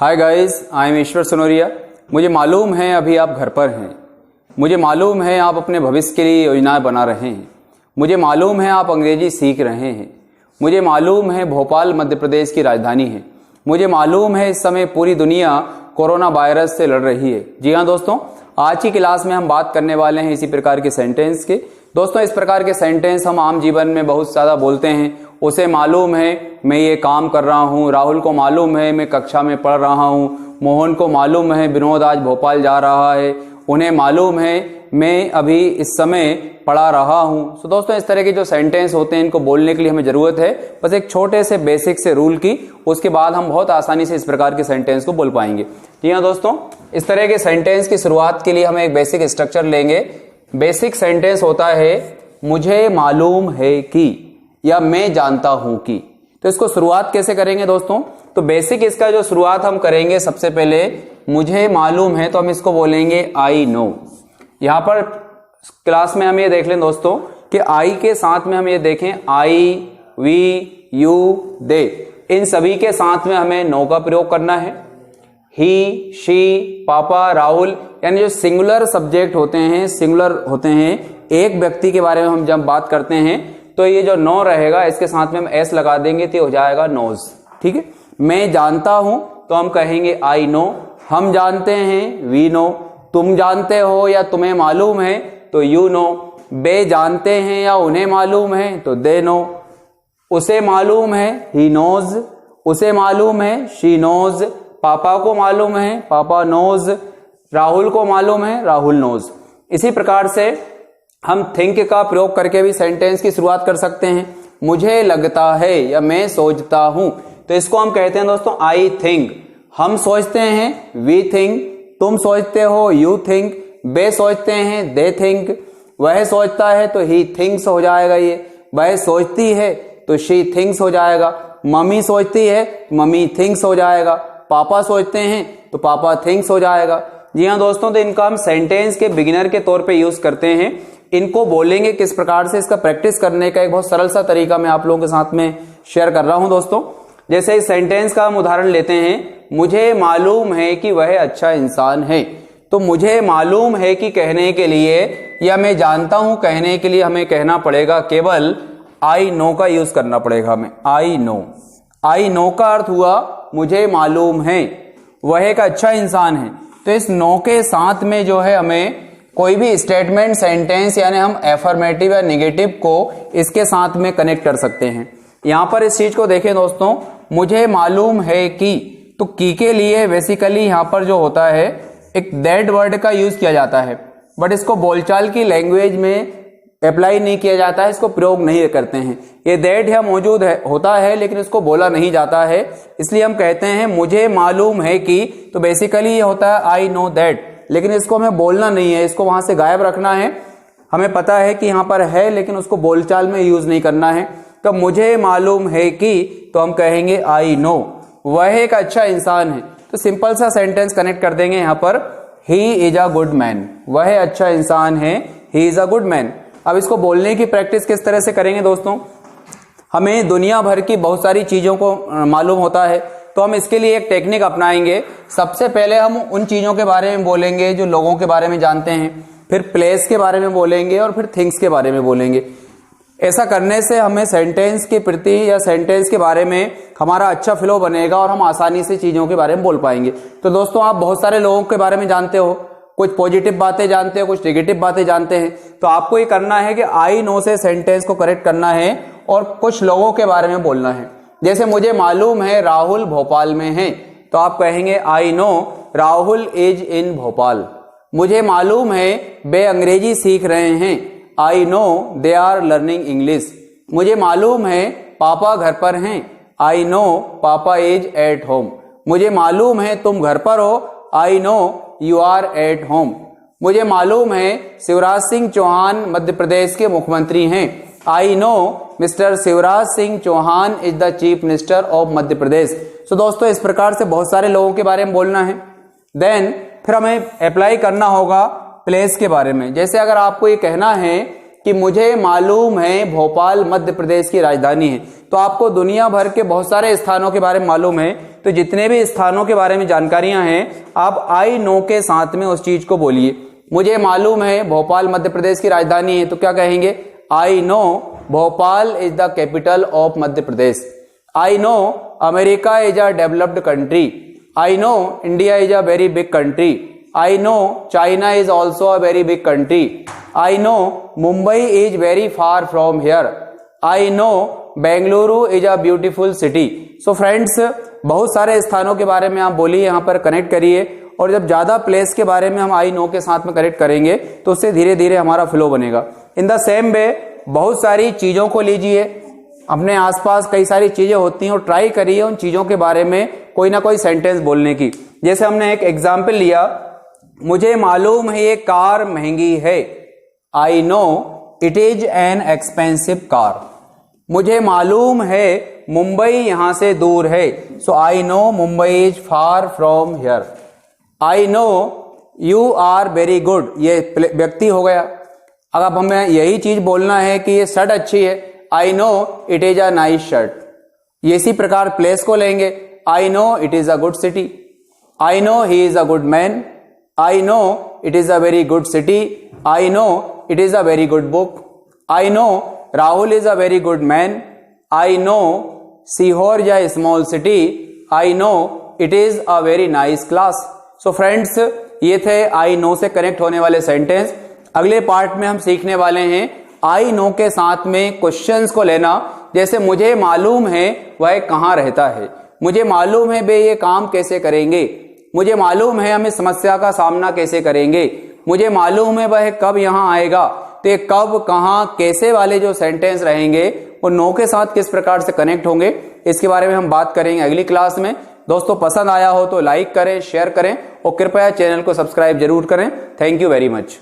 Hi guys, I am ईश्वर सोनोरिया। मुझे मालूम है अभी आप घर पर हैं। मुझे मालूम है आप अपने भविष्य के लिए योजनाएं बना रहे हैं। मुझे मालूम है आप अंग्रेजी सीख रहे हैं। मुझे मालूम है भोपाल मध्य प्रदेश की राजधानी है। मुझे मालूम है इस समय पूरी दुनिया कोरोना वायरस से लड़ रही है। जी हाँ दोस्तों, आज की क्लास में हम बात करने वाले हैं इसी प्रकार के सेंटेंस के। दोस्तों, इस प्रकार के सेंटेंस हम आम जीवन में बहुत ज़्यादा बोलते हैं। उसे मालूम है मैं ये काम कर रहा हूँ, राहुल को मालूम है मैं कक्षा में पढ़ रहा हूँ, मोहन को मालूम है विनोद आज भोपाल जा रहा है, उन्हें मालूम है मैं अभी इस समय पढ़ा रहा हूँ। तो दोस्तों, इस तरह के जो सेंटेंस होते हैं इनको बोलने के लिए हमें जरूरत है बस एक छोटे से बेसिक से रूल की। उसके बाद हम बहुत आसानी से इस प्रकार के सेंटेंस को बोल पाएंगे। जी हाँ दोस्तों, इस तरह के सेंटेंस की शुरुआत के लिए हम एक बेसिक स्ट्रक्चर लेंगे। बेसिक सेंटेंस होता है मुझे मालूम है कि या मैं जानता हूं कि। तो इसको शुरुआत कैसे करेंगे दोस्तों? तो बेसिक इसका जो शुरुआत हम करेंगे, सबसे पहले मुझे मालूम है तो हम इसको बोलेंगे आई नो। यहां पर क्लास में हम ये देख लें दोस्तों कि आई के साथ में हम ये देखें आई, वी, यू, दे, इन सभी के साथ में हमें नो का प्रयोग करना है। ही, शी, पापा, राहुल, यानी जो सिंगुलर सब्जेक्ट होते हैं, सिंगुलर होते हैं, एक व्यक्ति के बारे में हम जब बात करते हैं तो ये जो नो रहेगा इसके साथ में हम एस लगा देंगे तो हो जाएगा नोज। ठीक है। मैं जानता हूं तो हम कहेंगे आई नो। हम जानते हैं वी नो। तुम जानते हो या तुम्हें मालूम है तो यू नो। वे जानते हैं या उन्हें मालूम है तो दे नो। उसे मालूम है ही नोज। उसे मालूम है शी नोज। पापा को मालूम है पापा नोज। राहुल को मालूम है राहुल नोज। इसी प्रकार से हम थिंक का प्रयोग करके भी सेंटेंस की शुरुआत कर सकते हैं। मुझे लगता है या मैं सोचता हूं तो इसको हम कहते हैं दोस्तों आई थिंक। हम सोचते हैं वी थिंक। तुम सोचते हो यू थिंक। वे सोचते हैं दे थिंक। वह सोचता है तो ही थिंक्स हो जाएगा। ये वह सोचती है तो शी थिंक्स हो जाएगा। मम्मी सोचती है मम्मी थिंक्स हो जाएगा। पापा सोचते हैं तो पापा थिंक्स हो जाएगा। जी हाँ दोस्तों, तो इनका हम सेंटेंस के बिगिनर के तौर पे यूज करते हैं। इनको बोलेंगे किस प्रकार से, इसका प्रैक्टिस करने का एक बहुत सरल सा तरीका मैं आप लोगों के साथ में शेयर कर रहा हूं दोस्तों। जैसे इस सेंटेंस का हम उदाहरण लेते हैं, मुझे मालूम है कि वह अच्छा इंसान है। तो मुझे मालूम है कि कहने के लिए या मैं जानता हूं कहने के लिए हमें कहना पड़ेगा केवल आई नो का यूज करना पड़ेगा हमें। I know. आई नो का अर्थ हुआ मुझे मालूम है वह एक अच्छा इंसान है। तो इस नो के साथ में जो है हमें कोई भी स्टेटमेंट, सेंटेंस, यानी हम एफर्मेटिव या निगेटिव को इसके साथ में कनेक्ट कर सकते हैं। यहां पर इस चीज को देखें दोस्तों, मुझे मालूम है कि, तो की के लिए बेसिकली यहां पर जो होता है एक दैट वर्ड का यूज किया जाता है, बट इसको बोलचाल की लैंग्वेज में अप्लाई नहीं किया जाता है, इसको प्रयोग नहीं करते हैं। ये दैट है मौजूद है, होता है, लेकिन इसको बोला नहीं जाता है, इसलिए हम कहते हैं मुझे मालूम है कि। तो बेसिकली ये होता है आई नो दैट, लेकिन इसको हमें बोलना नहीं है, इसको वहां से गायब रखना है। हमें पता है कि यहां पर है, लेकिन उसको बोलचाल में यूज नहीं करना है। तो मुझे मालूम है कि, तो हम कहेंगे आई नो वह एक अच्छा इंसान है। तो सिंपल सा सेंटेंस कनेक्ट कर देंगे यहां पर, he is a good man. वह अच्छा इंसान है, he is a good man. अब इसको बोलने की प्रैक्टिस किस तरह से करेंगे दोस्तों? हमें दुनिया भर की बहुत सारी चीजों को मालूम होता है, तो हम इसके लिए एक टेक्निक अपनाएंगे। सबसे पहले हम उन चीजों के बारे में बोलेंगे जो लोगों के बारे में जानते हैं, फिर प्लेस के बारे में बोलेंगे और फिर थिंग्स के बारे में बोलेंगे। ऐसा करने से हमें सेंटेंस के प्रति या सेंटेंस के बारे में हमारा अच्छा फ्लो बनेगा और हम आसानी से चीजों के बारे में बोल पाएंगे। तो दोस्तों, आप बहुत सारे लोगों के बारे में जानते हो, कुछ पॉजिटिव बातें जानते हो, कुछ नेगेटिव बातें जानते हैं। तो आपको ये करना है कि आई नो से सेंटेंस को करेक्ट करना है और कुछ लोगों के बारे में बोलना है। जैसे मुझे मालूम है राहुल भोपाल में है, तो आप कहेंगे I know Rahul is in Bhopal. मुझे मालूम है वे अंग्रेजी सीख रहे हैं, I know they are learning English. मुझे मालूम है पापा घर पर हैं, I know papa is at home. मुझे मालूम है तुम घर पर हो, I know you are at home. मुझे मालूम है शिवराज सिंह चौहान मध्य प्रदेश के मुख्यमंत्री हैं, I know mister Shivraj Singh Chouhan is the chief minister of Madhya Pradesh. So दोस्तों, इस प्रकार से बहुत सारे लोगों के बारे में बोलना है। देन फिर हमें अप्लाई करना होगा प्लेस के बारे में। जैसे अगर आपको ये कहना है कि मुझे मालूम है भोपाल मध्य प्रदेश की राजधानी है। तो आपको दुनिया भर के बहुत सारे स्थानों के बारे में मालूम है, तो जितने भी स्थानों के बारे में जानकारियां हैं आप आई नो के साथ में उस चीज को बोलिए। मुझे मालूम है भोपाल मध्य प्रदेश की राजधानी है, तो क्या कहेंगे? I no Bhopal is the capital of Madhya Pradesh. I know America is a developed country. I know India is a very big country. I know China is also a very big country. I know Mumbai is very far from here. I know Bengaluru is a beautiful city. So friends, बहुत सारे स्थानों के बारे में आप बोलिए, यहाँ पर कनेक्ट करिए, और जब ज्यादा प्लेस के बारे में हम आई नो के साथ में कनेक्ट करेंगे तो उससे धीरे धीरे हमारा फ्लो बनेगा। इन द सेम वे बहुत सारी चीजों को लीजिए, अपने आसपास कई सारी चीजें होती हैं और ट्राई करिए उन चीजों के बारे में कोई ना कोई सेंटेंस बोलने की। जैसे हमने एक एग्जाम्पल लिया, मुझे मालूम है ये कार महंगी है। I know it is an expensive car. मुझे मालूम है मुंबई यहां से दूर है। So I know Mumbai is far from here. I know you are very good, ये व्यक्ति हो गया। अगर हमें यही चीज बोलना है कि ये शर्ट अच्छी है, I know it is a nice shirt. इसी प्रकार प्लेस को लेंगे, आई know it is a good city. I know he is a good man. I know it is a very good city. I know it is a very good book. I know Rahul is a very good man. I know Sihor is a small city. I know it is a very nice class. So friends, ये थे I know से connect होने वाले sentence. अगले part में हम सीखने वाले हैं I know के साथ में क्वेश्चंस को लेना। जैसे मुझे मालूम है वह कहाँ रहता है, मुझे मालूम है वे ये काम कैसे करेंगे, मुझे मालूम है हम इस समस्या का सामना कैसे करेंगे, मुझे मालूम है वह कब यहां आएगा। तो ये कब, कहां, कैसे वाले जो सेंटेंस रहेंगे वो नो के साथ किस प्रकार से कनेक्ट होंगे, इसके बारे में हम बात करेंगे अगली क्लास में। दोस्तों पसंद आया हो तो लाइक करें, शेयर करें और कृपया चैनल को सब्सक्राइब जरूर करें। Thank you very much.